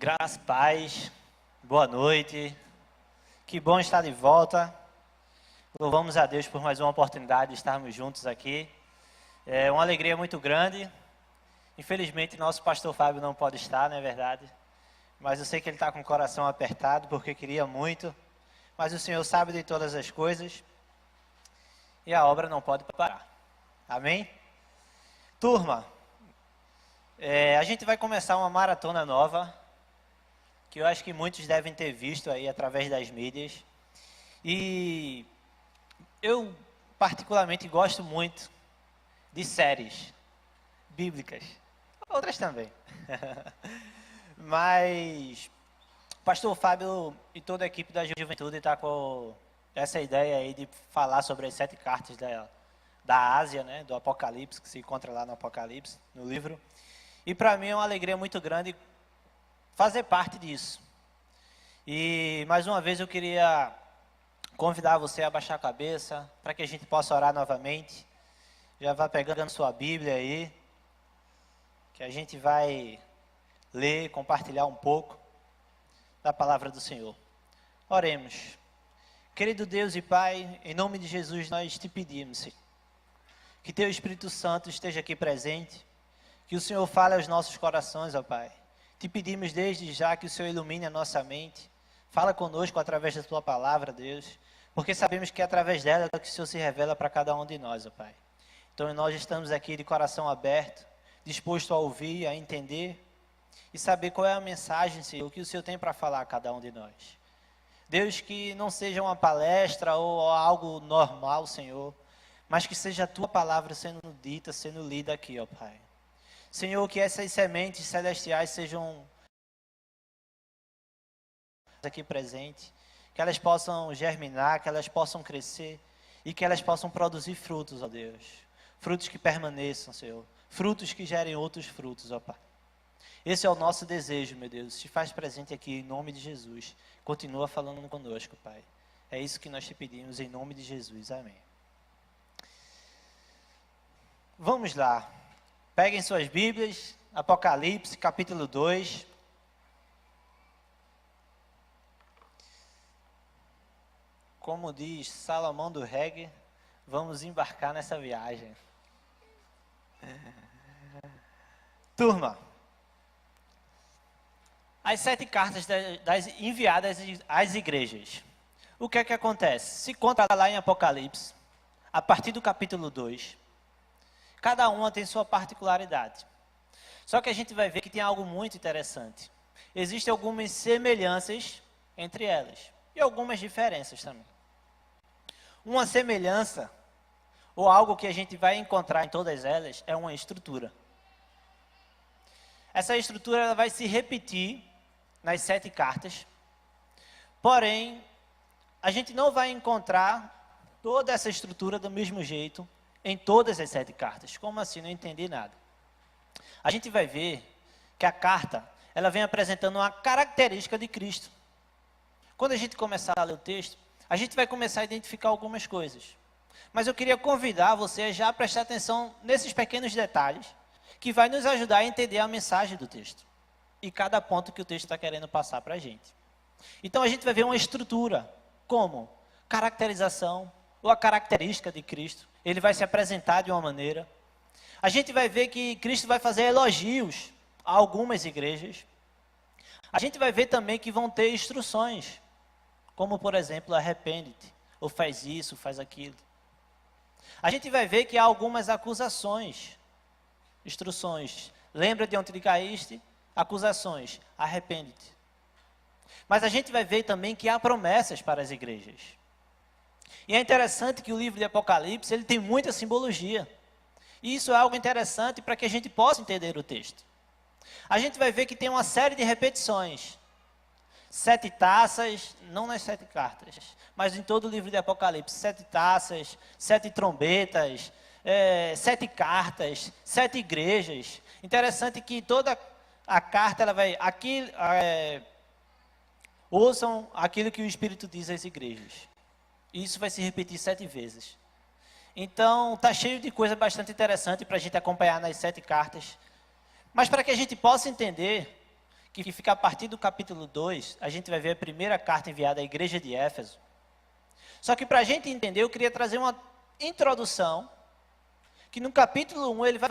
Graças, paz, boa noite, que bom estar de volta. Louvamos a Deus por mais uma oportunidade de estarmos juntos aqui. É uma alegria muito grande. Infelizmente, nosso pastor Fábio não pode estar, não é verdade? Mas eu sei que ele está com o coração apertado, porque queria muito. Mas o Senhor sabe de todas as coisas e a obra não pode parar. Amém? Turma, a gente vai começar uma maratona nova, que eu acho que muitos devem ter visto aí através das mídias. E eu particularmente gosto muito de séries bíblicas, outras também. Mas o pastor Fábio e toda a equipe da juventude está com essa ideia aí de falar sobre as 7 cartas da Ásia, né, do Apocalipse, que se encontra lá no Apocalipse, no livro. E para mim é uma alegria muito grande fazer parte disso. E mais uma vez eu queria convidar você a baixar a cabeça, para que a gente possa orar novamente. Já vá pegando sua Bíblia aí, que a gente vai ler, compartilhar um pouco da palavra do Senhor. Oremos. Querido Deus e Pai, em nome de Jesus nós te pedimos, Senhor, que Teu Espírito Santo esteja aqui presente, que o Senhor fale aos nossos corações, ó Pai. Te pedimos desde já que o Senhor ilumine a nossa mente, fala conosco através da Tua palavra, Deus, porque sabemos que é através dela que o Senhor se revela para cada um de nós, ó Pai. Então nós estamos aqui de coração aberto, disposto a ouvir, a entender e saber qual é a mensagem, Senhor, que o Senhor tem para falar a cada um de nós. Deus, que não seja uma palestra ou algo normal, Senhor, mas que seja a Tua palavra sendo dita, sendo lida aqui, ó Pai. Senhor, que essas sementes celestiais sejam aqui presentes, que elas possam germinar, que elas possam crescer e que elas possam produzir frutos, ó Deus. Frutos que permaneçam, Senhor. Frutos que gerem outros frutos, ó Pai. Esse é o nosso desejo, meu Deus. Se faz presente aqui em nome de Jesus. Continua falando conosco, Pai. É isso que nós te pedimos em nome de Jesus. Amém. Vamos lá. Peguem suas Bíblias, Apocalipse, capítulo 2. Como diz Salomão do Reggae, vamos embarcar nessa viagem. Turma, as 7 cartas enviadas às igrejas. O que é que acontece? Se conta lá em Apocalipse, a partir do capítulo 2, cada uma tem sua particularidade. Só que a gente vai ver que tem algo muito interessante. Existem algumas semelhanças entre elas e algumas diferenças também. Uma semelhança, ou algo que a gente vai encontrar em todas elas, é uma estrutura. Essa estrutura ela vai se repetir nas 7 cartas, porém, a gente não vai encontrar toda essa estrutura do mesmo jeito em todas as 7 cartas. Como assim? Não entendi nada. A gente vai ver que a carta, ela vem apresentando uma característica de Cristo. Quando a gente começar a ler o texto, a gente vai começar a identificar algumas coisas. Mas eu queria convidar você a já prestar atenção nesses pequenos detalhes, que vai nos ajudar a entender a mensagem do texto. E cada ponto que o texto está querendo passar para a gente. Então a gente vai ver uma estrutura, como caracterização, ou a característica de Cristo. Ele vai se apresentar de uma maneira. A gente vai ver que Cristo vai fazer elogios a algumas igrejas. A gente vai ver também que vão ter instruções, como por exemplo, arrepende-te, ou faz isso, faz aquilo. A gente vai ver que há algumas acusações, instruções. Lembra de onde caíste? Acusações, arrepende-te. Mas a gente vai ver também que há promessas para as igrejas. E é interessante que o livro de Apocalipse, ele tem muita simbologia. E isso é algo interessante para que a gente possa entender o texto. A gente vai ver que tem uma série de repetições. 7 taças, não nas 7 cartas, mas em todo o livro de Apocalipse. 7 taças, 7 trombetas, 7 cartas, 7 igrejas. Interessante que toda a carta, ela vai... ouçam aquilo que o Espírito diz às igrejas. Isso vai se repetir 7 vezes. Então, está cheio de coisa bastante interessante para a gente acompanhar nas 7 cartas. Mas para que a gente possa entender que fica a partir do capítulo 2, a gente vai ver a primeira carta enviada à igreja de Éfeso. Só que para a gente entender, eu queria trazer uma introdução, que no capítulo 1 ele vai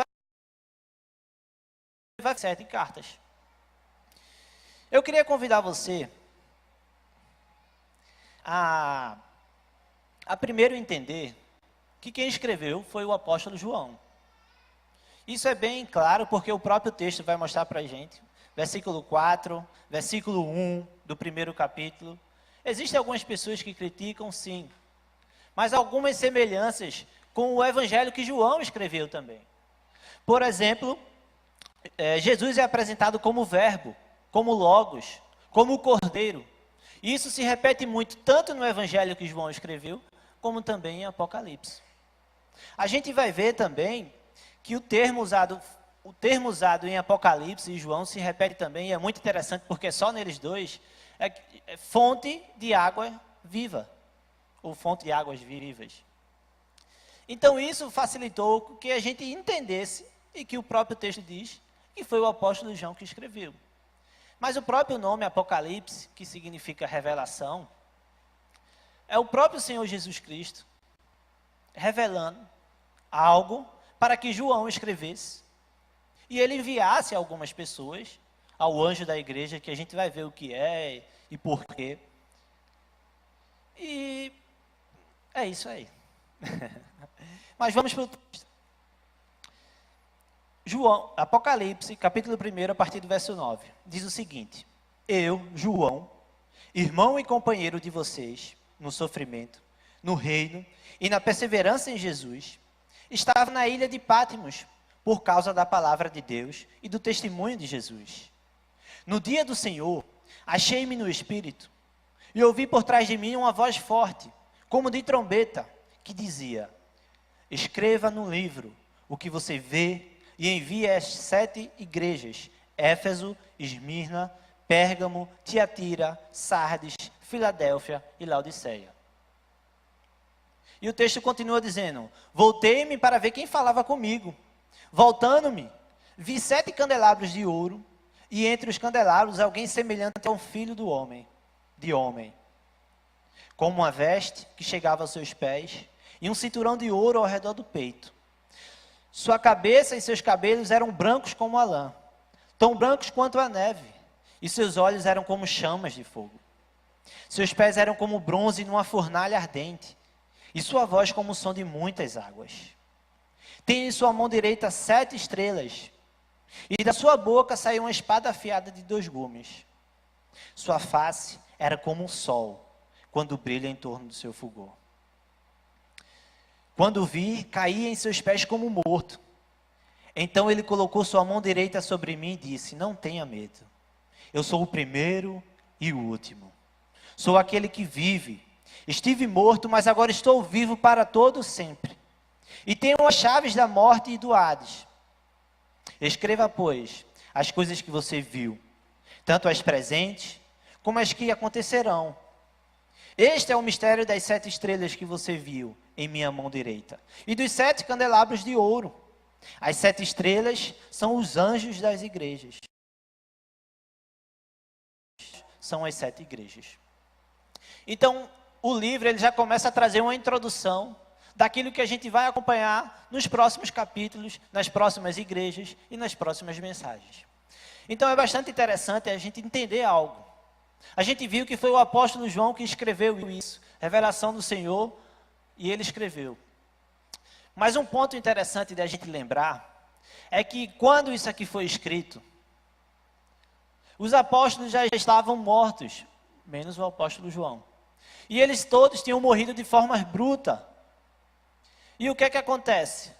7 cartas. Eu queria convidar você a primeiro entender que quem escreveu foi o apóstolo João. Isso é bem claro porque o próprio texto vai mostrar para a gente. Versículo 4, versículo 1 do primeiro capítulo. Existem algumas pessoas que criticam, sim. Mas algumas semelhanças com o evangelho que João escreveu também. Por exemplo, Jesus é apresentado como verbo, como logos, como cordeiro. Isso se repete muito tanto no evangelho que João escreveu, como também em Apocalipse. A gente vai ver também que o termo usado em Apocalipse e João se repete também, e é muito interessante porque só neles dois é fonte de água viva, ou fonte de águas vivas. Então isso facilitou que a gente entendesse, e que o próprio texto diz, que foi o apóstolo João que escreveu. Mas o próprio nome Apocalipse, que significa revelação, é o próprio Senhor Jesus Cristo revelando algo para que João escrevesse e ele enviasse a algumas pessoas, ao anjo da igreja, que a gente vai ver o que é e por quê. E é isso aí. Mas vamos para o texto. João, Apocalipse, capítulo 1, a partir do verso 9, diz o seguinte: Eu, João, irmão e companheiro de vocês, no sofrimento, no reino e na perseverança em Jesus, estava na ilha de Patmos, por causa da palavra de Deus e do testemunho de Jesus. No dia do Senhor, achei-me no Espírito, e ouvi por trás de mim uma voz forte, como de trombeta, que dizia: Escreva no livro o que você vê e envie às 7 igrejas: Éfeso, Esmirna, Pérgamo, Tiatira, Sardes, Filadélfia e Laodiceia. E o texto continua dizendo: Voltei-me para ver quem falava comigo. Voltando-me, vi 7 candelabros de ouro, e entre os candelabros alguém semelhante a um filho de homem, com uma veste que chegava aos seus pés, e um cinturão de ouro ao redor do peito. Sua cabeça e seus cabelos eram brancos como a lã, tão brancos quanto a neve, e seus olhos eram como chamas de fogo. Seus pés eram como bronze numa fornalha ardente, e sua voz como o som de muitas águas. Tem em sua mão direita 7 estrelas, e da sua boca saiu uma espada afiada de 2 gumes. Sua face era como o sol, quando brilha em torno do seu fulgor. Quando o vi, caí em seus pés como morto. Então ele colocou sua mão direita sobre mim e disse: Não tenha medo. Eu sou o primeiro e o último. Sou aquele que vive. Estive morto, mas agora estou vivo para todo sempre. E tenho as chaves da morte e do Hades. Escreva, pois, as coisas que você viu, tanto as presentes como as que acontecerão. Este é o mistério das 7 estrelas que você viu em minha mão direita, e dos 7 candelabros de ouro. As 7 estrelas são os anjos das igrejas. São as 7 igrejas. Então, o livro ele já começa a trazer uma introdução daquilo que a gente vai acompanhar nos próximos capítulos, nas próximas igrejas e nas próximas mensagens. Então, é bastante interessante a gente entender algo. A gente viu que foi o apóstolo João que escreveu isso, revelação do Senhor, e ele escreveu. Mas um ponto interessante da gente lembrar é que quando isso aqui foi escrito, os apóstolos já estavam mortos, menos o apóstolo João. E eles todos tinham morrido de forma bruta. E o que é que acontece?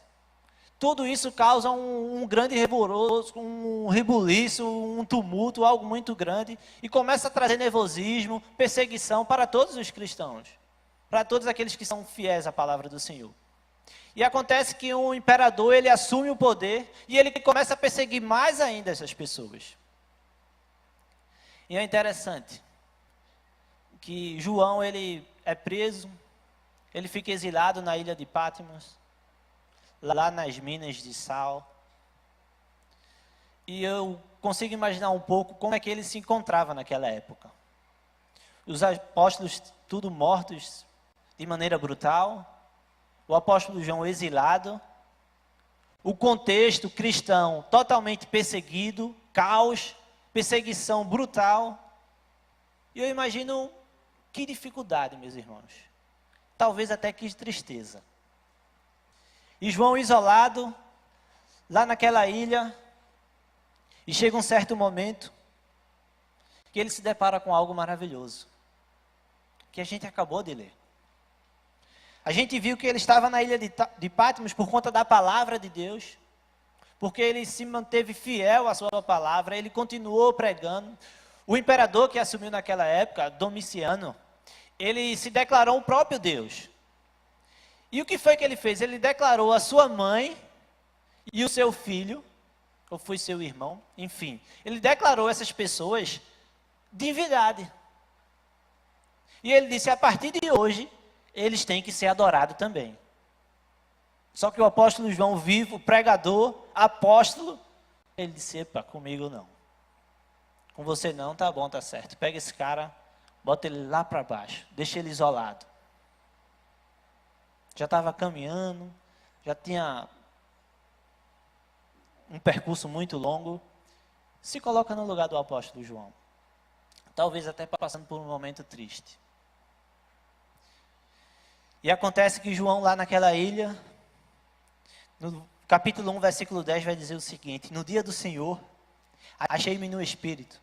Tudo isso causa um grande rebuliço, um rebuliço, um tumulto, algo muito grande, e começa a trazer nervosismo, perseguição para todos os cristãos, para todos aqueles que são fiéis à palavra do Senhor. E acontece que um imperador, ele assume o poder, e ele começa a perseguir mais ainda essas pessoas. E é interessante que João, ele é preso, ele fica exilado na ilha de Patmos, lá nas minas de sal. E eu consigo imaginar um pouco como é que ele se encontrava naquela época. Os apóstolos tudo mortos de maneira brutal, o apóstolo João exilado, o contexto cristão totalmente perseguido, caos, perseguição brutal. E eu imagino que dificuldade, meus irmãos. Talvez até que tristeza. E João isolado, lá naquela ilha, e chega um certo momento que ele se depara com algo maravilhoso, que a gente acabou de ler. A gente viu que ele estava na ilha de Patmos por conta da palavra de Deus, porque ele se manteve fiel à sua palavra, ele continuou pregando. O imperador que assumiu naquela época, Domiciano, ele se declarou o próprio Deus. E o que foi que ele fez? Ele declarou a sua mãe e o seu filho, ou foi seu irmão, enfim. Ele declarou essas pessoas divindade. E ele disse, a partir de hoje, eles têm que ser adorados também. Só que o apóstolo João, vivo, pregador, apóstolo, ele disse, epa, comigo não. Com você não, tá bom, tá certo. Pega esse cara, bota ele lá para baixo, deixa ele isolado. Já estava caminhando, já tinha um percurso muito longo. Se coloca no lugar do apóstolo João. Talvez até passando por um momento triste. E acontece que João lá naquela ilha, no capítulo 1, versículo 10, vai dizer o seguinte: no dia do Senhor, achei-me no Espírito,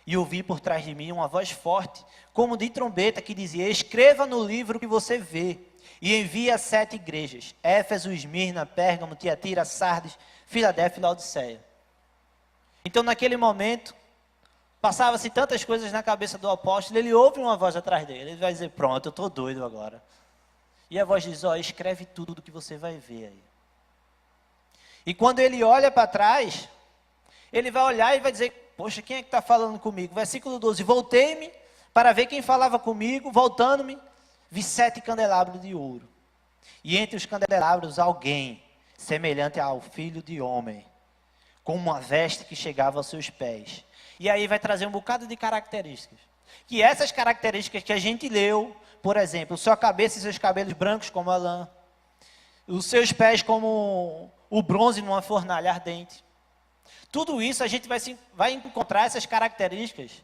e ouvi por trás de mim uma voz forte, como de trombeta, que dizia, escreva no livro que você vê, e envie a 7 igrejas, Éfeso, Esmirna, Pérgamo, Tiatira, Sardes, Filadélfia e Laodiceia. Então naquele momento, passava-se tantas coisas na cabeça do apóstolo, ele ouve uma voz atrás dele, ele vai dizer, pronto, eu estou doido agora. E a voz diz, ó, escreve tudo do que você vai ver aí. E quando ele olha para trás, ele vai olhar e vai dizer, poxa, quem é que está falando comigo? Versículo 12, voltei-me para ver quem falava comigo, voltando-me, vi 7 candelabros de ouro. E entre os candelabros alguém, semelhante ao filho de homem, com uma veste que chegava aos seus pés. E aí vai trazer um bocado de características. Que essas características que a gente leu, por exemplo, sua cabeça e seus cabelos brancos como a lã, os seus pés como o bronze numa fornalha ardente. Tudo isso a gente vai encontrar essas características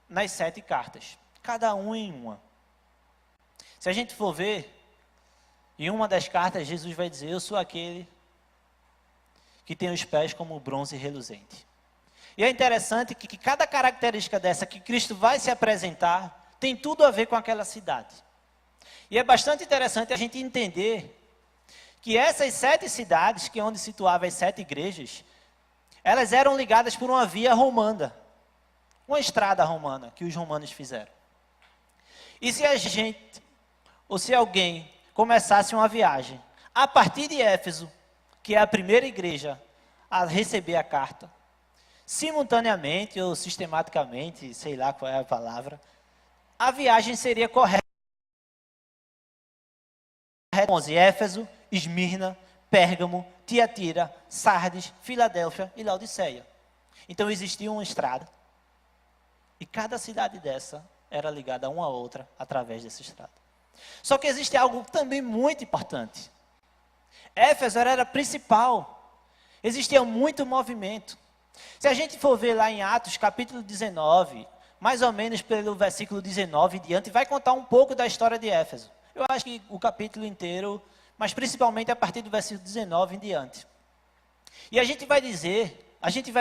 nas 7 cartas, cada um em uma. Se a gente for ver, em uma das cartas Jesus vai dizer, eu sou aquele que tem os pés como bronze reluzente. E é interessante que cada característica dessa que Cristo vai se apresentar, tem tudo a ver com aquela cidade. E é bastante interessante a gente entender que essas 7 cidades, que é onde situava as 7 igrejas, elas eram ligadas por uma via romana, uma estrada romana que os romanos fizeram. E se a gente, ou se alguém começasse uma viagem a partir de Éfeso, que é a primeira igreja a receber a carta, simultaneamente ou sistematicamente, sei lá qual é a palavra, a viagem seria correta. 11, Éfeso, Esmirna, Pérgamo, Tiatira, Sardes, Filadélfia e Laodiceia. Então existia uma estrada. E cada cidade dessa era ligada uma a outra através dessa estrada. Só que existe algo também muito importante. Éfeso era a principal. Existia muito movimento. Se a gente for ver lá em Atos, capítulo 19, mais ou menos pelo versículo 19 em diante, vai contar um pouco da história de Éfeso. Eu acho que o capítulo inteiro, mas principalmente a partir do versículo 19 em diante. E a gente vai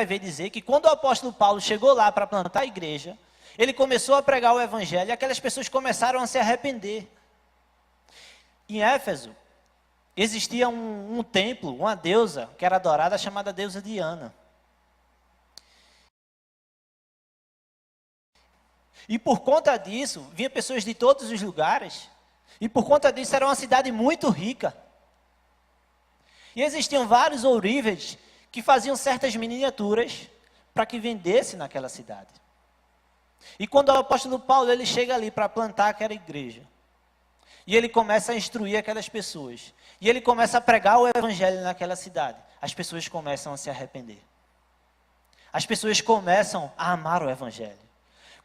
ver dizer que quando o apóstolo Paulo chegou lá para plantar a igreja, ele começou a pregar o evangelho e aquelas pessoas começaram a se arrepender. Em Éfeso, existia um templo, uma deusa que era adorada, chamada deusa Diana. E por conta disso, vinham pessoas de todos os lugares, e por conta disso era uma cidade muito rica. E existiam vários ourives que faziam certas miniaturas para que vendesse naquela cidade. E quando o apóstolo Paulo ele chega ali para plantar aquela igreja, e ele começa a instruir aquelas pessoas, e ele começa a pregar o evangelho naquela cidade, as pessoas começam a se arrepender. as pessoas começam a amar o Evangelho.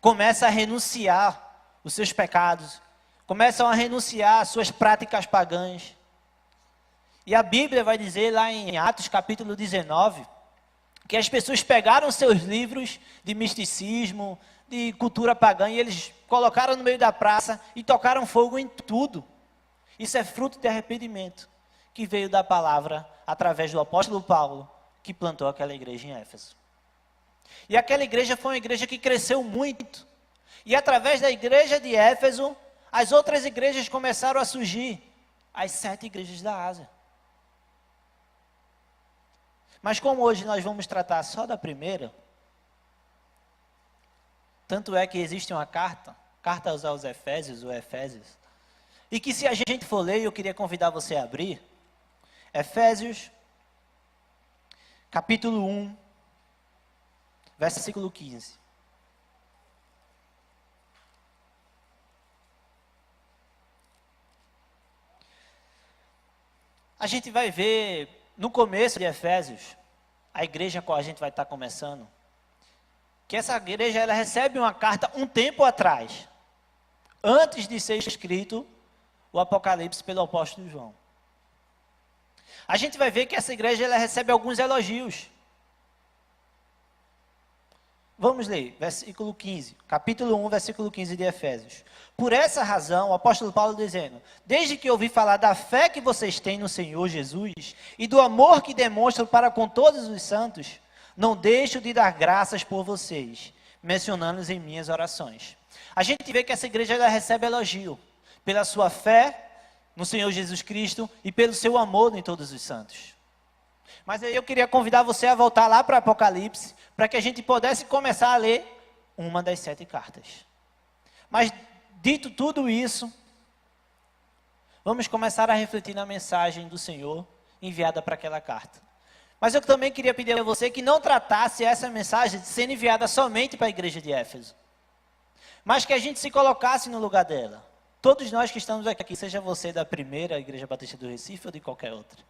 Começam a renunciar os seus pecados. Começam a renunciar às suas práticas pagãs. E a Bíblia vai dizer lá em Atos capítulo 19, que as pessoas pegaram seus livros de misticismo, de cultura pagã, e eles colocaram no meio da praça e tocaram fogo em tudo. Isso é fruto de arrependimento, que veio da palavra através do apóstolo Paulo, que plantou aquela igreja em Éfeso. E aquela igreja foi uma igreja que cresceu muito. E através da igreja de Éfeso, as outras igrejas começaram a surgir, as 7 igrejas da Ásia. Mas como hoje nós vamos tratar só da primeira, tanto é que existe uma carta aos Efésios, ou Efésios, e que se a gente for ler, eu queria convidar você a abrir, Efésios, capítulo 1, versículo 15. A gente vai ver, no começo de Efésios, a igreja com a gente vai estar começando, que essa igreja ela recebe uma carta um tempo atrás, antes de ser escrito o Apocalipse pelo apóstolo João. A gente vai ver que essa igreja ela recebe alguns elogios. Vamos ler, versículo 15, capítulo 1, versículo 15 de Efésios. Por essa razão, o apóstolo Paulo dizendo, desde que ouvi falar da fé que vocês têm no Senhor Jesus e do amor que demonstram para com todos os santos, não deixo de dar graças por vocês, mencionando-os em minhas orações. A gente vê que essa igreja ela recebe elogio pela sua fé no Senhor Jesus Cristo e pelo seu amor em todos os santos. Mas aí eu queria convidar você a voltar lá para Apocalipse, para que a gente pudesse começar a ler uma das 7 cartas. Mas dito tudo isso, vamos começar a refletir na mensagem do Senhor enviada para aquela carta. Mas eu também queria pedir a você que não tratasse essa mensagem de ser enviada somente para a igreja de Éfeso, mas que a gente se colocasse no lugar dela. Todos nós que estamos aqui, seja você da primeira Igreja Batista do Recife ou de qualquer outra.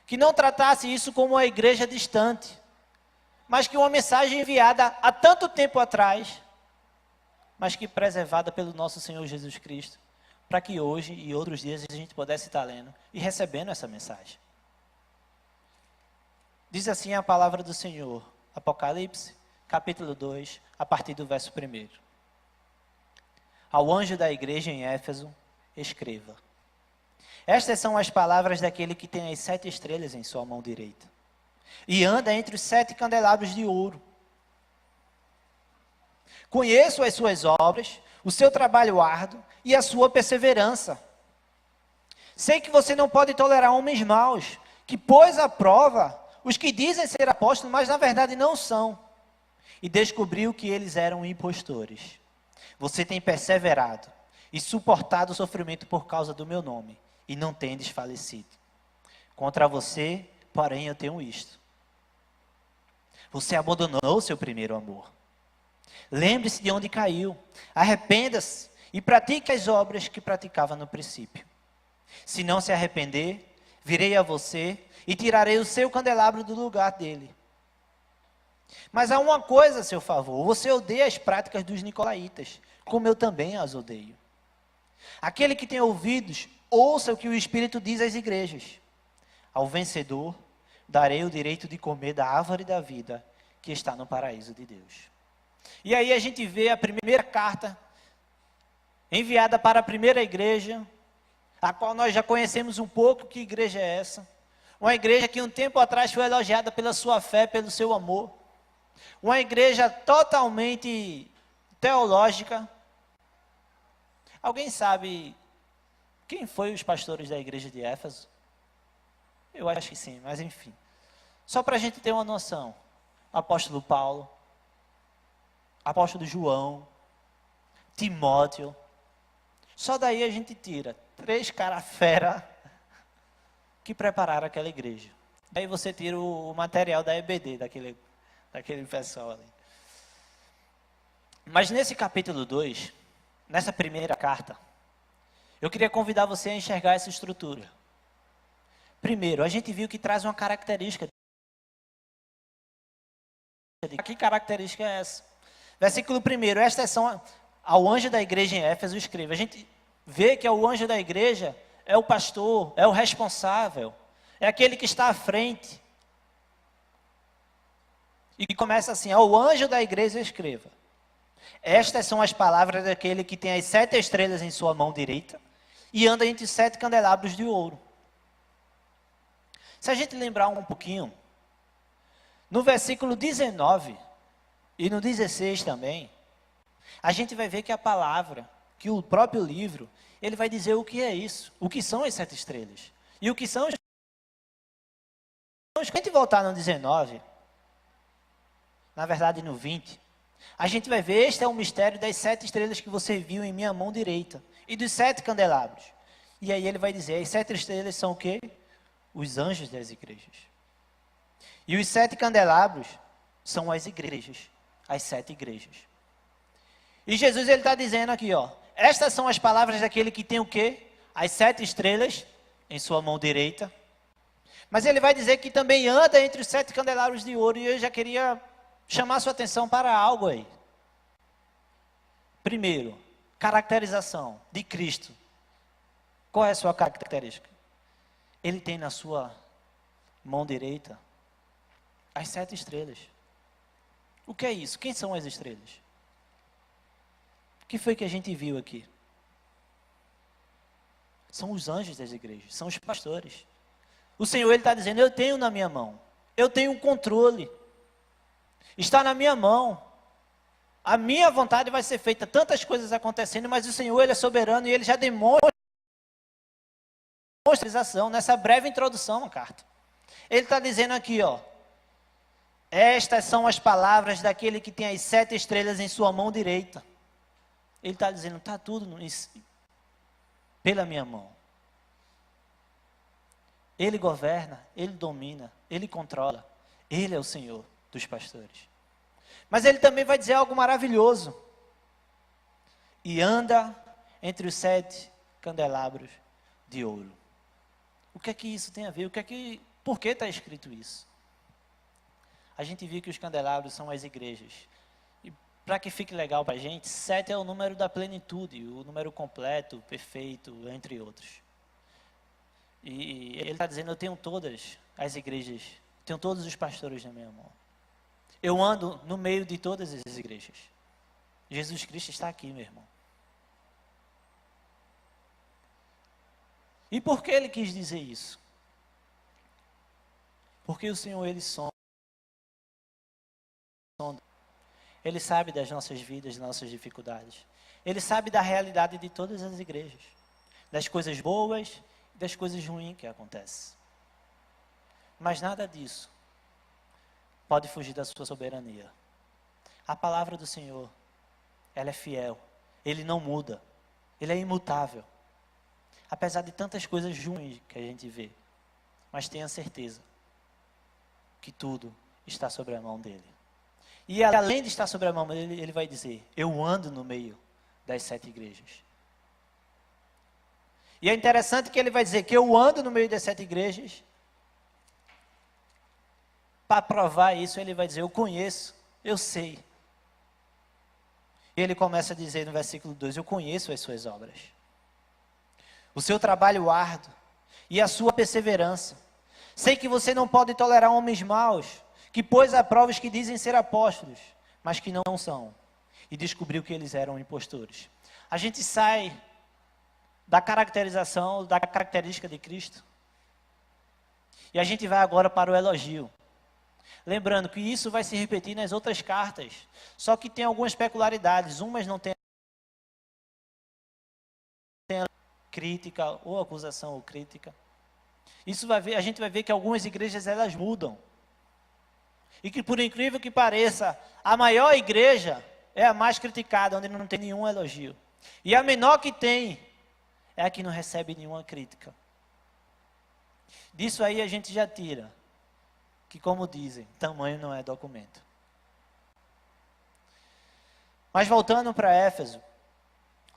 Que não tratasse isso como uma igreja distante, mas que uma mensagem enviada há tanto tempo atrás, mas que preservada pelo nosso Senhor Jesus Cristo, para que hoje e outros dias a gente pudesse estar lendo e recebendo essa mensagem. Diz assim a palavra do Senhor, Apocalipse, capítulo 2, a partir do verso 1. Ao anjo da igreja em Éfeso, escreva. Estas são as palavras daquele que tem as 7 estrelas em sua mão direita, e anda entre os 7 candelabros de ouro. Conheço as suas obras, o seu trabalho árduo e a sua perseverança. Sei que você não pode tolerar homens maus, que pôs à prova os que dizem ser apóstolos, mas na verdade não são, e descobriu que eles eram impostores. Você tem perseverado e suportado o sofrimento por causa do meu nome, e não tem desfalecido. Contra você, porém, eu tenho isto. Você abandonou o seu primeiro amor. Lembre-se de onde caiu, arrependa-se e pratique as obras que praticava no princípio. Se não se arrepender, virei a você e tirarei o seu candelabro do lugar dele. Mas há uma coisa a seu favor, você odeia as práticas dos nicolaítas, como eu também as odeio. Aquele que tem ouvidos, ouça o que o Espírito diz às igrejas. Ao vencedor, darei o direito de comer da árvore da vida que está no paraíso de Deus. E aí a gente vê a primeira carta enviada para a primeira igreja, a qual nós já conhecemos um pouco que igreja é essa. Uma igreja que um tempo atrás foi elogiada pela sua fé, pelo seu amor. Uma igreja totalmente teológica. Alguém sabe quem foi os pastores da igreja de Éfeso? Eu acho que sim, mas enfim. Só para a gente ter uma noção. Apóstolo Paulo, apóstolo João, Timóteo. Só daí a gente tira 3 caras fera que prepararam aquela igreja. Daí você tira o material da EBD, daquele pessoal ali. Mas nesse capítulo 2, nessa primeira carta, eu queria convidar você a enxergar essa estrutura. Primeiro, a gente viu que traz uma característica Que característica é essa? Versículo 1, estas são ao anjo da igreja em Éfeso escreva. A gente vê que o anjo da igreja é o pastor, é o responsável, é aquele que está à frente. E começa assim, ao anjo da igreja escreva. Estas são as palavras daquele que tem as 7 estrelas em sua mão direita e anda entre 7 candelabros de ouro. Se a gente lembrar um pouquinho, no versículo 19 e no 16 também, a gente vai ver que a palavra, que o próprio livro, ele vai dizer o que é isso, o que são as 7 estrelas. E o que são os... Se a gente voltar no 19, na verdade no 20, a gente vai ver, este é o mistério das 7 estrelas que você viu em minha mão direita, e dos 7 candelabros. E aí ele vai dizer, as 7 estrelas são o quê? Os anjos das igrejas. E os 7 candelabros são as igrejas, as 7 igrejas. E Jesus ele está dizendo aqui, ó, estas são as palavras daquele que tem o quê? As 7 estrelas em sua mão direita. Mas ele vai dizer que também anda entre os 7 candelabros de ouro, e eu já queria chamar sua atenção para algo aí. Primeiro, caracterização de Cristo. Qual é a sua característica? Ele tem na sua mão direita as 7 estrelas. O que é isso? Quem são as estrelas? O que foi que a gente viu aqui? São os anjos das igrejas, são os pastores. O Senhor ele está dizendo, eu tenho na minha mão, eu tenho um controle. Está na minha mão. A minha vontade vai ser feita, tantas coisas acontecendo, mas o Senhor ele é soberano e ele já demonstra nessa breve introdução na carta. Ele está dizendo aqui, ó, estas são as palavras daquele que tem as 7 estrelas em sua mão direita. Ele está dizendo, está tudo pela minha mão. Ele governa, ele domina, ele controla. Ele é o Senhor dos pastores. Mas ele também vai dizer algo maravilhoso. E anda entre os 7 candelabros de ouro. O que é que isso tem a ver? Por que está escrito isso? A gente viu que os candelabros são as igrejas. E para que fique legal para a gente, 7 é o número da plenitude, o número completo, perfeito, entre outros. E ele está dizendo, eu tenho todas as igrejas, tenho todos os pastores na minha mão. Eu ando no meio de todas as igrejas. Jesus Cristo está aqui, meu irmão. E por que ele quis dizer isso? Porque o Senhor, ele sonda. Ele sabe das nossas vidas, das nossas dificuldades. Ele sabe da realidade de todas as igrejas. Das coisas boas e das coisas ruins que acontecem. Mas nada disso pode fugir da sua soberania. A palavra do Senhor, ela é fiel. Ele não muda. Ele é imutável. Apesar de tantas coisas ruins que a gente vê. Mas tenha certeza que tudo está sobre a mão dele. E além de estar sobre a mão dele, ele vai dizer, eu ando no meio das 7 igrejas. E é interessante que ele vai dizer que eu ando no meio das 7 igrejas. Para provar isso, ele vai dizer, eu conheço, eu sei. E ele começa a dizer no versículo 2, eu conheço as suas obras. O seu trabalho árduo e a sua perseverança. Sei que você não pode tolerar homens maus, que pôs a prova os que dizem ser apóstolos, mas que não são. E descobriu que eles eram impostores. A gente sai da caracterização, da característica de Cristo. E a gente vai agora para o elogio. Lembrando que isso vai se repetir nas outras cartas. Só que tem algumas peculiaridades. Umas não tem crítica, ou acusação ou crítica. Isso a gente vai ver que algumas igrejas elas mudam. E que por incrível que pareça, a maior igreja é a mais criticada, onde não tem nenhum elogio. E a menor que tem é a que não recebe nenhuma crítica. Disso aí a gente já tira que, como dizem, tamanho não é documento. Mas voltando para Éfeso,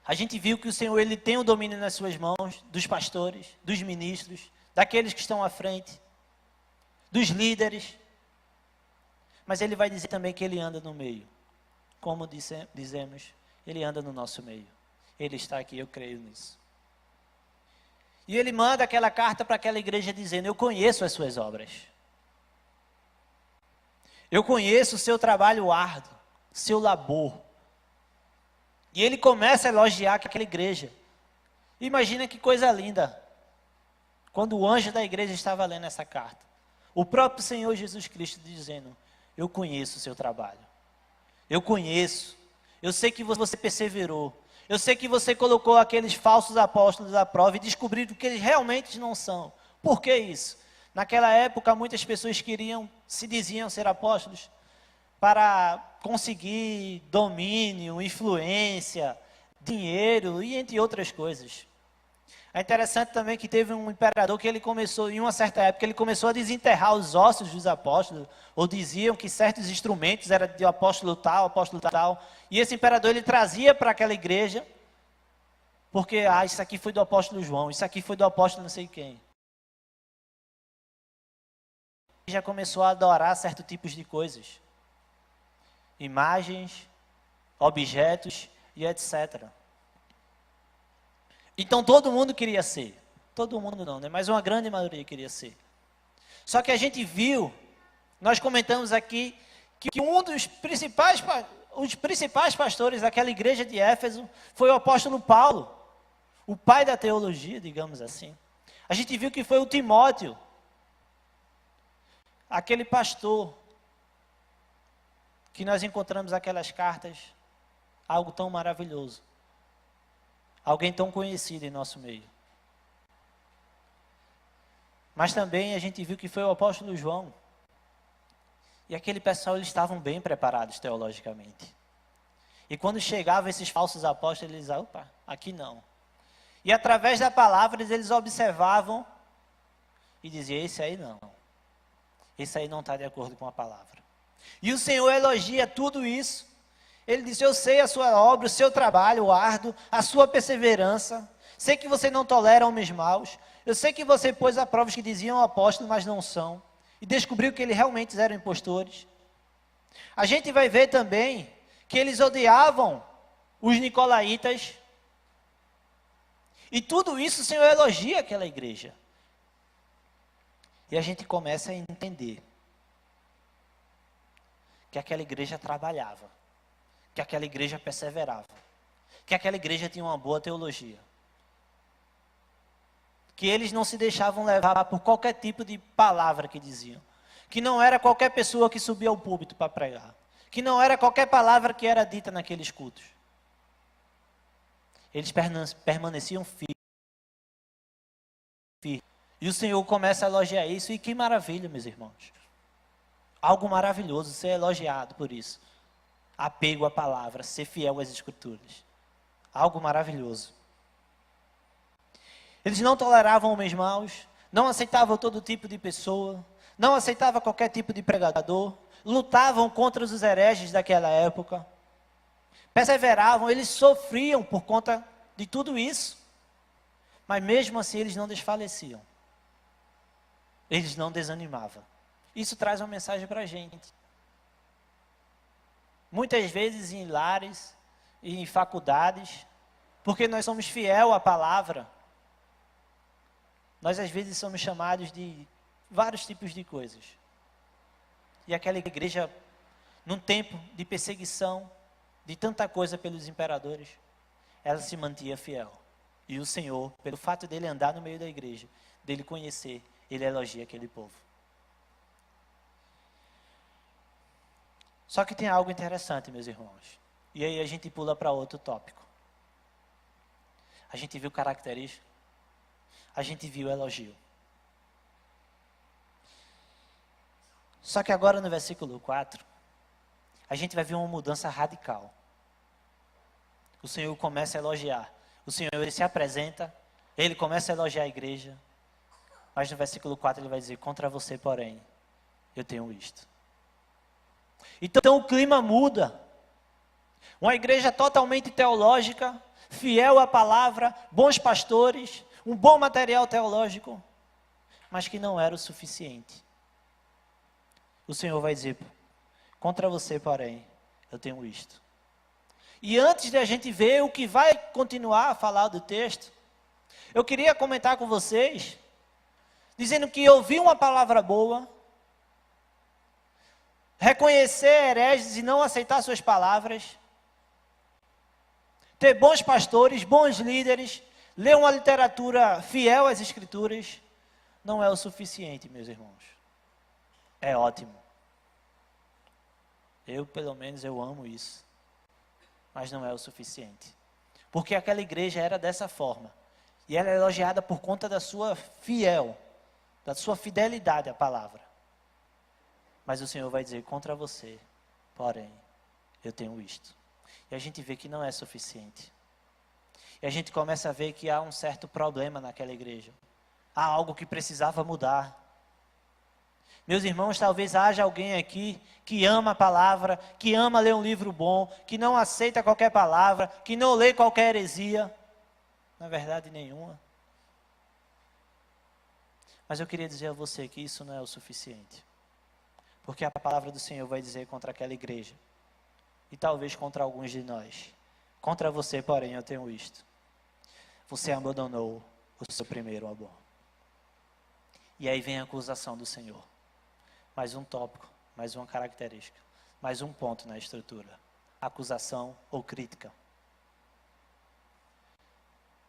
a gente viu que o Senhor ele tem o domínio nas suas mãos, dos pastores, dos ministros, daqueles que estão à frente, dos líderes. Mas ele vai dizer também que ele anda no meio. Como dizemos, ele anda no nosso meio. Ele está aqui, eu creio nisso. E ele manda aquela carta para aquela igreja dizendo: eu conheço as suas obras. Eu conheço o seu trabalho árduo, seu labor. E ele começa a elogiar aquela igreja. Imagina que coisa linda. Quando o anjo da igreja estava lendo essa carta, o próprio Senhor Jesus Cristo dizendo: eu conheço o seu trabalho. Eu conheço. Eu sei que você perseverou. Eu sei que você colocou aqueles falsos apóstolos à prova e descobriu que eles realmente não são. Por que isso? Naquela época, muitas pessoas se diziam ser apóstolos para conseguir domínio, influência, dinheiro e entre outras coisas. É interessante também que teve um imperador que ele começou, em uma certa época, ele começou a desenterrar os ossos dos apóstolos, ou diziam que certos instrumentos eram de apóstolo tal, e esse imperador ele trazia para aquela igreja, porque, isso aqui foi do apóstolo João, isso aqui foi do apóstolo não sei quem. Já começou a adorar certos tipos de coisas, imagens, objetos e etc. Então todo mundo queria ser, todo mundo não, né? Mas uma grande maioria queria ser. Só que a gente viu, nós comentamos aqui, que um dos principais pastores daquela igreja de Éfeso foi o apóstolo Paulo, o pai da teologia, digamos assim. A gente viu que foi o Timóteo, aquele pastor, que nós encontramos aquelas cartas, algo tão maravilhoso. Alguém tão conhecido em nosso meio. Mas também a gente viu que foi o apóstolo João. E aquele pessoal, eles estavam bem preparados teologicamente. E quando chegavam esses falsos apóstolos, eles diziam: opa, aqui não. E através da palavra, eles observavam e diziam: esse aí não. Esse aí não está de acordo com a palavra. E o Senhor elogia tudo isso. Ele disse: eu sei a sua obra, o seu trabalho árduo, a sua perseverança. Sei que você não tolera homens maus. Eu sei que você pôs a prova os que diziam apóstolos, mas não são. E descobriu que eles realmente eram impostores. A gente vai ver também que eles odiavam os nicolaítas. E tudo isso o Senhor elogia aquela igreja. E a gente começa a entender que aquela igreja trabalhava, que aquela igreja perseverava, que aquela igreja tinha uma boa teologia, que eles não se deixavam levar por qualquer tipo de palavra que diziam, que não era qualquer pessoa que subia ao púlpito para pregar, que não era qualquer palavra que era dita naqueles cultos. Eles permaneciam firmes. E o Senhor começa a elogiar isso, e que maravilha, meus irmãos. Algo maravilhoso, ser elogiado por isso. Apego à palavra, ser fiel às escrituras. Algo maravilhoso. Eles não toleravam homens maus, não aceitavam todo tipo de pessoa, não aceitavam qualquer tipo de pregador, lutavam contra os hereges daquela época, perseveravam, eles sofriam por conta de tudo isso, mas mesmo assim eles não desfaleciam, eles não desanimavam. Isso traz uma mensagem para a gente. Muitas vezes em lares e em faculdades, porque nós somos fiel à palavra, nós às vezes somos chamados de vários tipos de coisas. E aquela igreja, num tempo de perseguição, de tanta coisa pelos imperadores, ela se mantinha fiel. E o Senhor, pelo fato dele andar no meio da igreja, dele conhecer, ele elogia aquele povo. Só que tem algo interessante, meus irmãos. E aí a gente pula para outro tópico. A gente viu característica. A gente viu elogio. Só que agora no versículo 4, a gente vai ver uma mudança radical. O Senhor começa a elogiar. O Senhor, ele se apresenta, ele começa a elogiar a igreja. Mas no versículo 4 ele vai dizer: contra você, porém, eu tenho isto. Então o clima muda. Uma igreja totalmente teológica, fiel à palavra, bons pastores, um bom material teológico, mas que não era o suficiente. O Senhor vai dizer: Contra você, porém, eu tenho isto. E antes de a gente ver o que vai continuar a falar do texto, eu queria comentar com vocês, dizendo que ouvir uma palavra boa, reconhecer hereges e não aceitar suas palavras, ter bons pastores, bons líderes, ler uma literatura fiel às Escrituras, não é o suficiente, meus irmãos. É ótimo. Pelo menos, eu amo isso. Mas não é o suficiente. Porque aquela igreja era dessa forma. E ela é elogiada por conta da sua fidelidade à palavra. Mas o Senhor vai dizer, contra você, porém, eu tenho isto. E a gente vê que não é suficiente. E a gente começa a ver que há um certo problema naquela igreja. Há algo que precisava mudar. Meus irmãos, talvez haja alguém aqui que ama a palavra, que ama ler um livro bom, que não aceita qualquer palavra, que não lê qualquer heresia. Na verdade, nenhuma. Mas eu queria dizer a você que isso não é o suficiente. Porque a palavra do Senhor vai dizer contra aquela igreja. E talvez contra alguns de nós. Contra você, porém, eu tenho isto. Você abandonou o seu primeiro amor. E aí vem a acusação do Senhor. Mais um tópico, mais uma característica, mais um ponto na estrutura. Acusação ou crítica.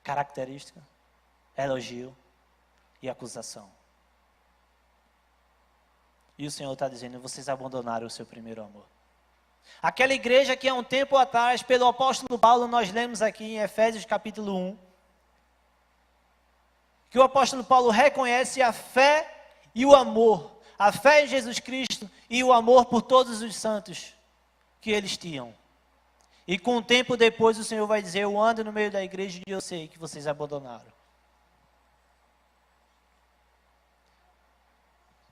Característica, elogio e acusação. E o Senhor está dizendo, vocês abandonaram o seu primeiro amor. Aquela igreja que há um tempo atrás, pelo apóstolo Paulo, nós lemos aqui em Efésios capítulo 1, que o apóstolo Paulo reconhece a fé e o amor. A fé em Jesus Cristo e o amor por todos os santos que eles tinham. E com o tempo depois o Senhor vai dizer, eu ando no meio da igreja e eu sei que vocês abandonaram.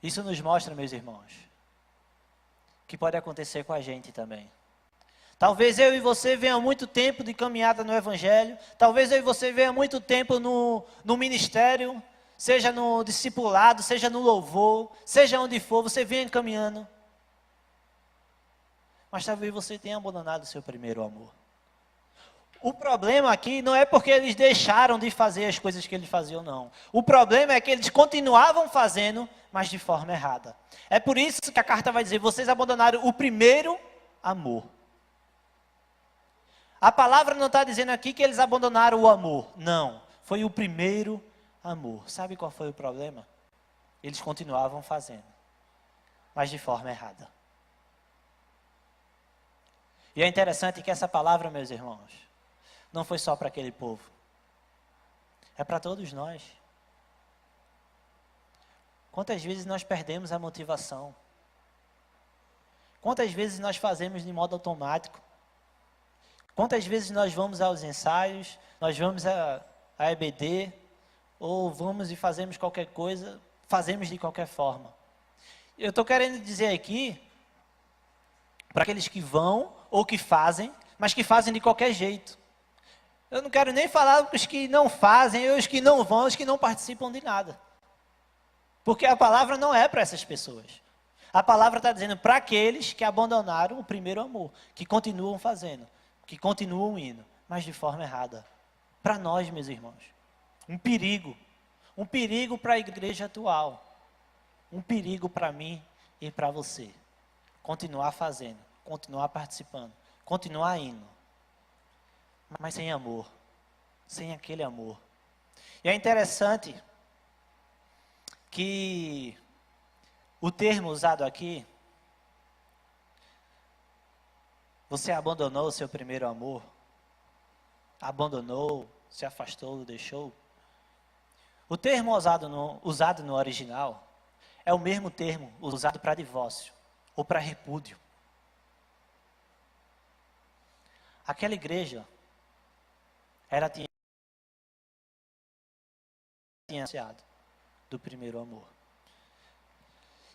Isso nos mostra, meus irmãos, que pode acontecer com a gente também. Talvez eu e você venha muito tempo de caminhada no Evangelho, talvez eu e você venha muito tempo no ministério, seja no discipulado, seja no louvor, seja onde for, você vem caminhando. Mas talvez você tenha abandonado o seu primeiro amor. O problema aqui não é porque eles deixaram de fazer as coisas que eles faziam, não. O problema é que eles continuavam fazendo, mas de forma errada. É por isso que a carta vai dizer, vocês abandonaram o primeiro amor. A palavra não está dizendo aqui que eles abandonaram o amor. Não, foi o primeiro amor. Sabe qual foi o problema? Eles continuavam fazendo, mas de forma errada. E é interessante que essa palavra, meus irmãos, não foi só para aquele povo. É para todos nós. Quantas vezes nós perdemos a motivação? Quantas vezes nós fazemos de modo automático? Quantas vezes nós vamos aos ensaios, nós vamos à EBD, ou vamos e fazemos qualquer coisa, fazemos de qualquer forma. Eu estou querendo dizer aqui, para aqueles que vão ou que fazem, mas que fazem de qualquer jeito. Eu não quero nem falar com os que não fazem, os que não vão, os que não participam de nada. Porque a palavra não é para essas pessoas. A palavra está dizendo para aqueles que abandonaram o primeiro amor, que continuam fazendo, que continuam indo, mas de forma errada. Para nós, meus irmãos. Um perigo para a igreja atual. Um perigo para mim e para você. Continuar fazendo, continuar participando, continuar indo. Mas sem amor, sem aquele amor. E é interessante que o termo usado aqui, você abandonou o seu primeiro amor, abandonou, se afastou, deixou. O termo usado no original é o mesmo termo usado para divórcio ou para repúdio. Aquela igreja tinha anunciado do primeiro amor.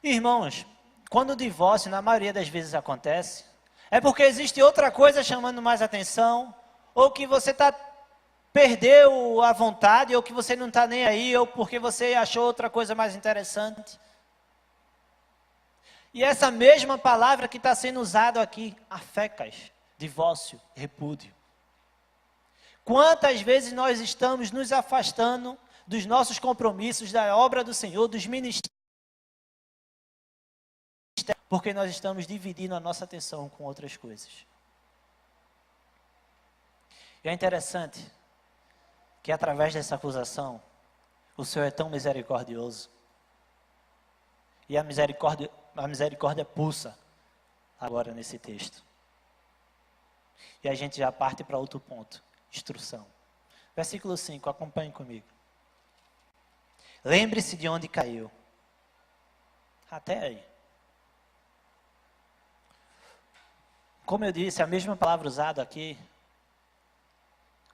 Irmãos, quando o divórcio, na maioria das vezes acontece, é porque existe outra coisa chamando mais atenção, ou que você perdeu a vontade, ou que você não está nem aí, ou porque você achou outra coisa mais interessante. E essa mesma palavra que está sendo usada aqui, afecas, divórcio, repúdio. Quantas vezes nós estamos nos afastando dos nossos compromissos, da obra do Senhor, dos ministérios, porque nós estamos dividindo a nossa atenção com outras coisas. E é interessante que através dessa acusação, o Senhor é tão misericordioso. E a misericórdia pulsa agora nesse texto. E a gente já parte para outro ponto, instrução. Versículo 5, acompanhe comigo. Lembre-se de onde caiu. Até aí. Como eu disse, a mesma palavra usada aqui,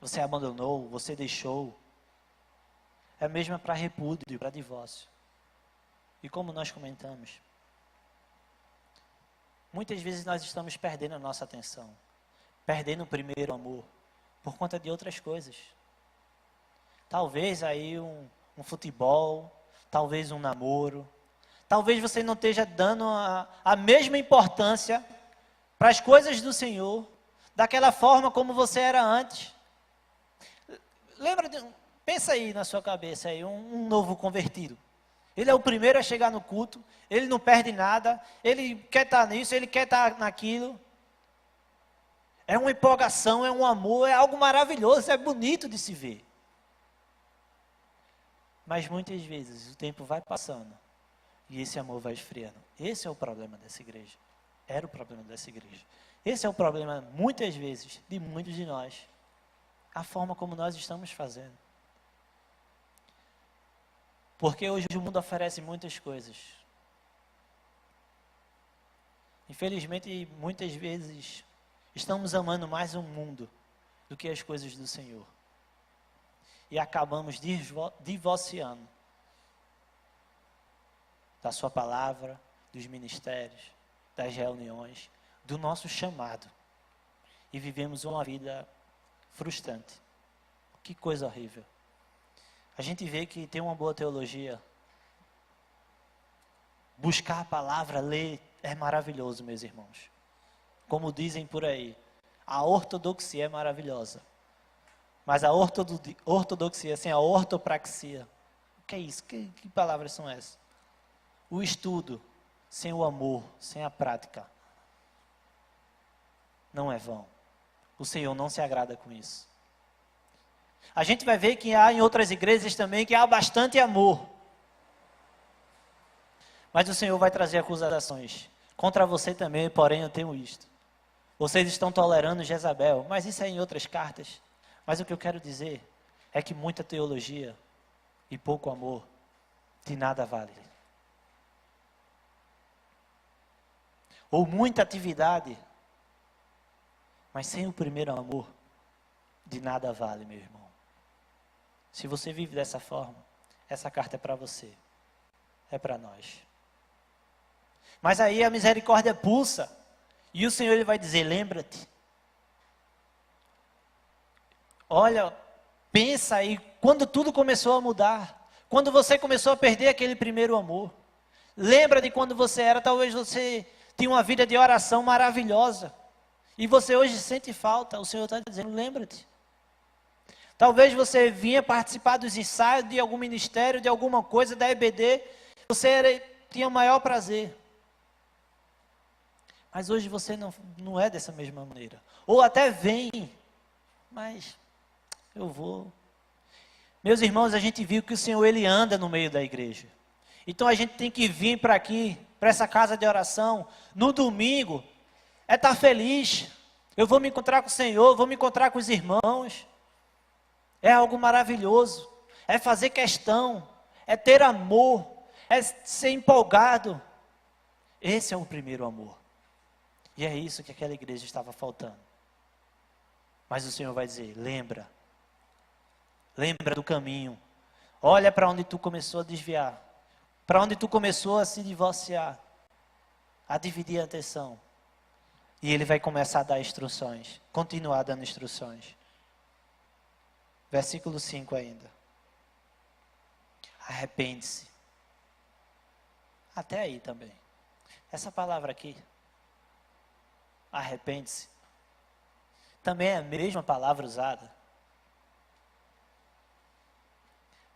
você abandonou, você deixou, é a mesma para repúdio, para divórcio. E como nós comentamos, muitas vezes nós estamos perdendo a nossa atenção, perdendo o primeiro amor, por conta de outras coisas. Talvez aí um futebol, talvez um namoro, talvez você não esteja dando a mesma importância para as coisas do Senhor, daquela forma como você era antes. Pensa aí na sua cabeça, aí, um novo convertido. Ele é o primeiro a chegar no culto, ele não perde nada, ele quer estar nisso, ele quer estar naquilo. É uma empolgação, é um amor, é algo maravilhoso, é bonito de se ver. Mas muitas vezes o tempo vai passando e esse amor vai esfriando. Esse é o problema dessa igreja. Era o problema dessa igreja. Esse é o problema, muitas vezes, de muitos de nós. A forma como nós estamos fazendo. Porque hoje o mundo oferece muitas coisas. Infelizmente, muitas vezes, estamos amando mais o mundo do que as coisas do Senhor. E acabamos divorciando da sua palavra, dos ministérios, das reuniões, do nosso chamado. E vivemos uma vida frustrante. Que coisa horrível. A gente vê que tem uma boa teologia. Buscar a palavra, ler, é maravilhoso, meus irmãos. Como dizem por aí, a ortodoxia é maravilhosa. Mas a ortodoxia sem a ortopraxia, o que é isso? Que palavras são essas? O estudo sem o amor, sem a prática, não é vão. O Senhor não se agrada com isso. A gente vai ver que há em outras igrejas também que há bastante amor. Mas o Senhor vai trazer acusações. Contra você também, porém, eu tenho isto. Vocês estão tolerando Jezabel, mas isso é em outras cartas. Mas o que eu quero dizer é que muita teologia e pouco amor de nada vale. Ou muita atividade, mas sem o primeiro amor, de nada vale, meu irmão. Se você vive dessa forma, essa carta é para você, é para nós. Mas aí a misericórdia pulsa, e o Senhor ele vai dizer, lembra-te. Olha, pensa aí, quando tudo começou a mudar, quando você começou a perder aquele primeiro amor. Lembra de quando você era, talvez você tinha uma vida de oração maravilhosa, e você hoje sente falta, o Senhor está dizendo, lembra-te. Talvez você vinha participar dos ensaios de algum ministério, de alguma coisa, da EBD, você tinha o maior prazer. Mas hoje você não é dessa mesma maneira. Ou até vem, mas eu vou. Meus irmãos, a gente viu que o Senhor ele anda no meio da igreja. Então a gente tem que vir para aqui, para essa casa de oração, no domingo, é estar feliz. Eu vou me encontrar com o Senhor, vou me encontrar com os irmãos. É algo maravilhoso, é fazer questão, é ter amor, é ser empolgado. Esse é o primeiro amor. E é isso que aquela igreja estava faltando. Mas o Senhor vai dizer, lembra do caminho. Olha para onde tu começou a desviar, para onde tu começou a se divorciar, a dividir a atenção. E Ele vai começar a dar instruções, continuar dando instruções. Versículo 5 ainda. Arrepende-se. Até aí também. Essa palavra aqui, arrepende-se, também é a mesma palavra usada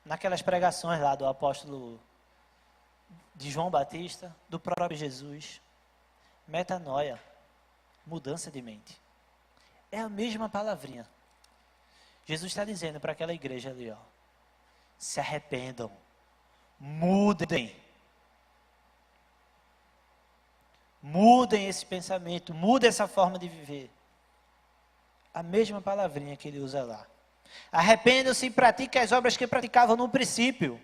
naquelas pregações lá do apóstolo de João Batista, do próprio Jesus. Metanoia, mudança de mente. É a mesma palavrinha. Jesus está dizendo para aquela igreja ali, ó, se arrependam, mudem. Mudem esse pensamento, mudem essa forma de viver. A mesma palavrinha que ele usa lá. Arrependam-se e pratiquem as obras que praticavam no princípio.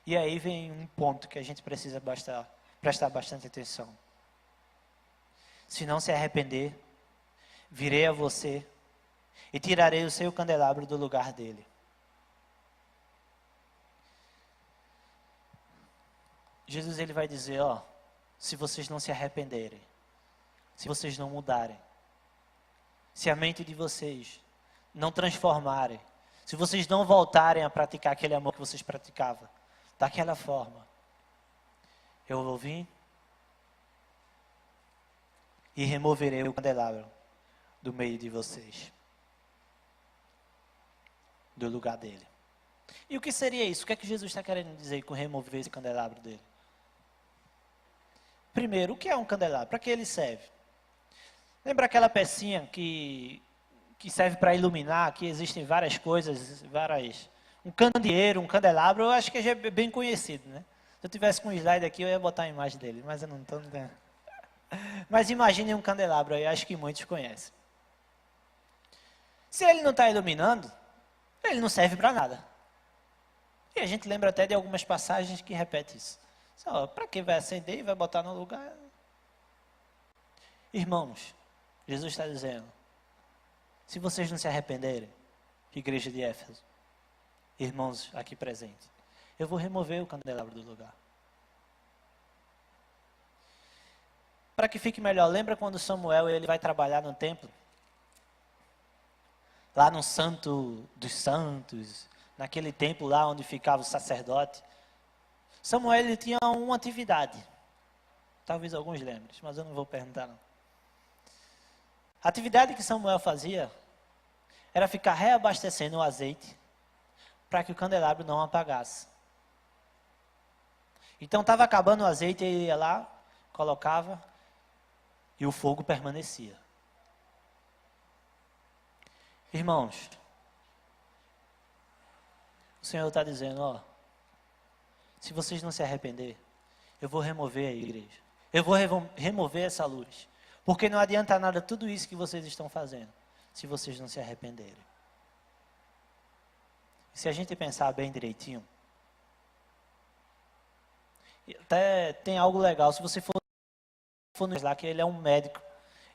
E aí vem um ponto que a gente precisa prestar bastante atenção. Se não se arrepender, virei a você e tirarei o seu candelabro do lugar dele. Jesus ele vai dizer, ó, se vocês não se arrependerem, se vocês não mudarem, se a mente de vocês não transformarem, se vocês não voltarem a praticar aquele amor que vocês praticavam, daquela forma, eu vou vir e removerei o candelabro do meio de vocês, do lugar dele. E o que seria isso? O que é que Jesus está querendo dizer com remover esse candelabro dele? Primeiro, o que é um candelabro? Para que ele serve? Lembra aquela pecinha que serve para iluminar, que existem várias coisas, um candeeiro, um candelabro, eu acho que já é bem conhecido, né? Se eu tivesse com um slide aqui, eu ia botar a imagem dele, mas eu não estou. Mas imagine um candelabro aí, acho que muitos conhecem. Se ele não está iluminando, ele não serve para nada. E a gente lembra até de algumas passagens que repetem isso. Para que vai acender e vai botar no lugar? Irmãos, Jesus está dizendo, se vocês não se arrependerem, igreja de Éfeso, irmãos aqui presentes, eu vou remover o candelabro do lugar. Para que fique melhor, lembra quando Samuel ele vai trabalhar no templo? Lá no Santo dos Santos, naquele templo lá onde ficava o sacerdote. Samuel ele tinha uma atividade. Talvez alguns lembrem, mas eu não vou perguntar não. A atividade que Samuel fazia era ficar reabastecendo o azeite para que o candelabro não apagasse. Então estava acabando o azeite, ele ia lá, colocava e o fogo permanecia. Irmãos, o Senhor está dizendo, ó, se vocês não se arrepender, eu vou remover a igreja. Eu vou remover essa luz. Porque não adianta nada tudo isso que vocês estão fazendo, se vocês não se arrependerem. E se a gente pensar bem direitinho, até tem algo legal, se você for lá, que ele é um médico,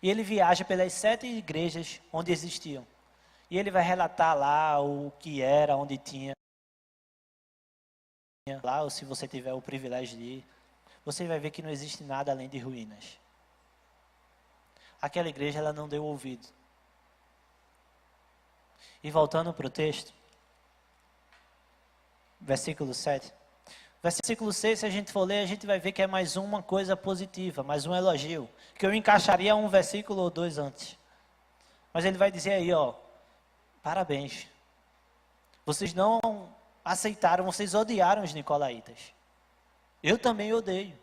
e ele viaja pelas 7 igrejas onde existiam. E ele vai relatar lá o que era, onde tinha. Lá, ou se você tiver o privilégio de ir, você vai ver que não existe nada além de ruínas. Aquela igreja, ela não deu ouvido. E voltando para o texto, versículo 7. Versículo 6, se a gente for ler, a gente vai ver que é mais uma coisa positiva, mais um elogio, que eu encaixaria um versículo ou dois antes. Mas ele vai dizer aí, ó, parabéns. Vocês não aceitaram, vocês odiaram os nicolaítas. Eu também odeio.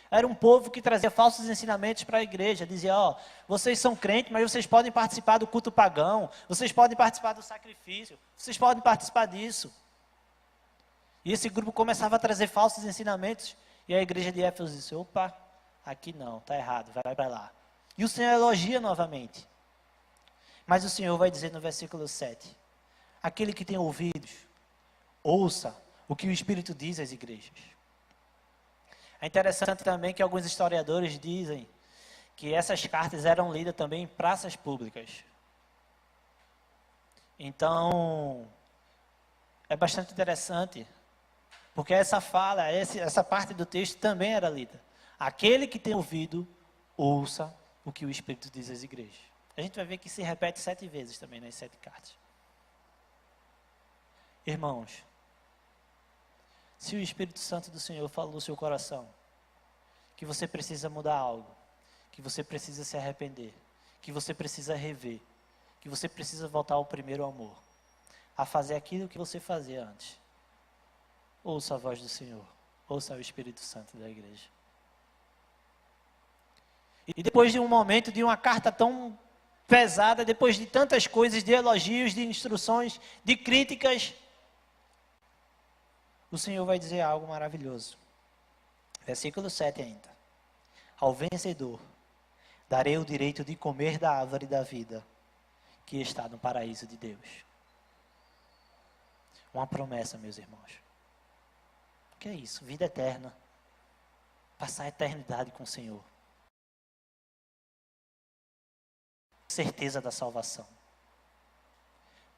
Era um povo que trazia falsos ensinamentos para a igreja. Dizia, ó, vocês são crentes, mas vocês podem participar do culto pagão. Vocês podem participar do sacrifício. Vocês podem participar disso. E esse grupo começava a trazer falsos ensinamentos. E a igreja de Éfeso disse, opa, aqui não, está errado, vai para lá. E o Senhor elogia novamente. Mas o Senhor vai dizer no versículo 7, aquele que tem ouvidos, ouça o que o Espírito diz às igrejas. É interessante também que alguns historiadores dizem que essas cartas eram lidas também em praças públicas. Então, é bastante interessante, porque essa fala, essa parte do texto também era lida. Aquele que tem ouvido, ouça o que o Espírito diz às igrejas. A gente vai ver que se repete 7 vezes também nas 7 cartas. Irmãos, se o Espírito Santo do Senhor falou no seu coração, que você precisa mudar algo, que você precisa se arrepender, que você precisa rever, que você precisa voltar ao primeiro amor, a fazer aquilo que você fazia antes. Ouça a voz do Senhor, ouça o Espírito Santo da igreja. E depois de um momento, de uma carta tão pesada, depois de tantas coisas, de elogios, de instruções, de críticas, o Senhor vai dizer algo maravilhoso. Versículo 7 ainda. Ao vencedor, darei o direito de comer da árvore da vida, que está no paraíso de Deus. Uma promessa, meus irmãos. O que é isso? Vida eterna. Passar a eternidade com o Senhor. Certeza da salvação.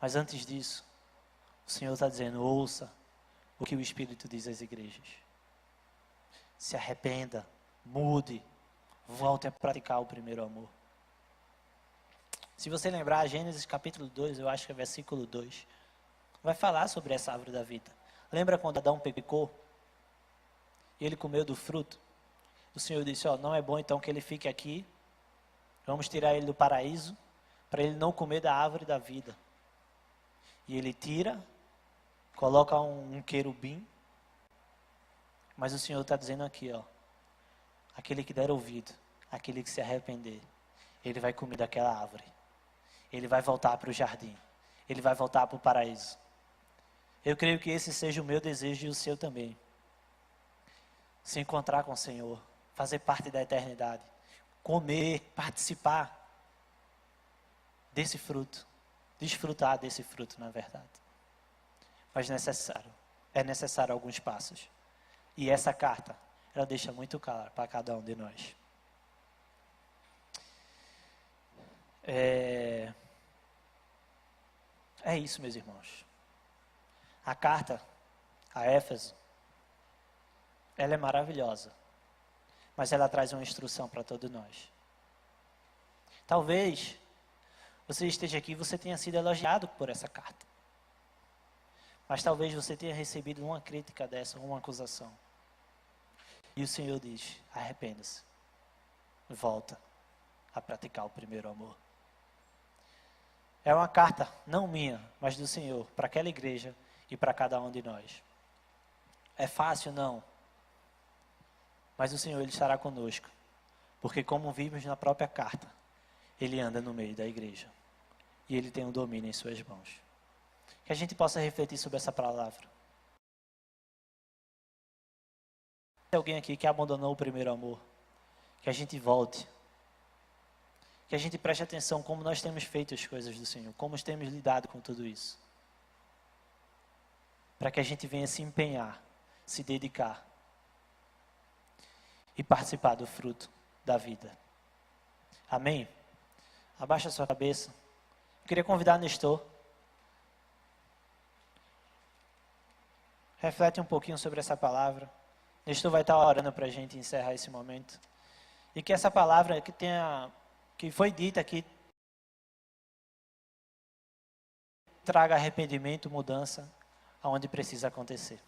Mas antes disso, o Senhor está dizendo, ouça o que o Espírito diz às igrejas. Se arrependa, mude, volte a praticar o primeiro amor. Se você lembrar, Gênesis capítulo 2, eu acho que é versículo 2, vai falar sobre essa árvore da vida. Lembra quando Adão pecou? E ele comeu do fruto? O Senhor disse, não é bom então que ele fique aqui. Vamos tirar ele do paraíso, para ele não comer da árvore da vida. E ele tira, coloca um querubim. Mas o Senhor está dizendo aqui, aquele que der ouvido, aquele que se arrepender, ele vai comer daquela árvore. Ele vai voltar para o jardim. Ele vai voltar para o paraíso. Eu creio que esse seja o meu desejo e o seu também. Se encontrar com o Senhor, fazer parte da eternidade, comer, participar desse fruto, desfrutar desse fruto, na verdade. Mas é necessário alguns passos. E essa carta, ela deixa muito claro para cada um de nós. É isso, meus irmãos. A carta a Éfeso, ela é maravilhosa, mas ela traz uma instrução para todos nós. Talvez você esteja aqui e você tenha sido elogiado por essa carta. Mas talvez você tenha recebido uma crítica dessa, uma acusação. E o Senhor diz, arrependa-se. Volta a praticar o primeiro amor. É uma carta, não minha, mas do Senhor, para aquela igreja e para cada um de nós. É fácil? Não. Mas o Senhor, Ele estará conosco. Porque como vimos na própria carta, Ele anda no meio da igreja. E Ele tem o domínio em suas mãos. Que a gente possa refletir sobre essa palavra. Tem alguém aqui que abandonou o primeiro amor? Que a gente volte. Que a gente preste atenção como nós temos feito as coisas do Senhor. Como temos lidado com tudo isso. Para que a gente venha se empenhar, se dedicar. E participar do fruto da vida. Amém? Abaixa a sua cabeça. Eu queria convidar Nestor. Reflete um pouquinho sobre essa palavra. Nestor vai estar orando para a gente encerrar esse momento. E que essa palavra que foi dita aqui traga arrependimento, mudança, aonde precisa acontecer.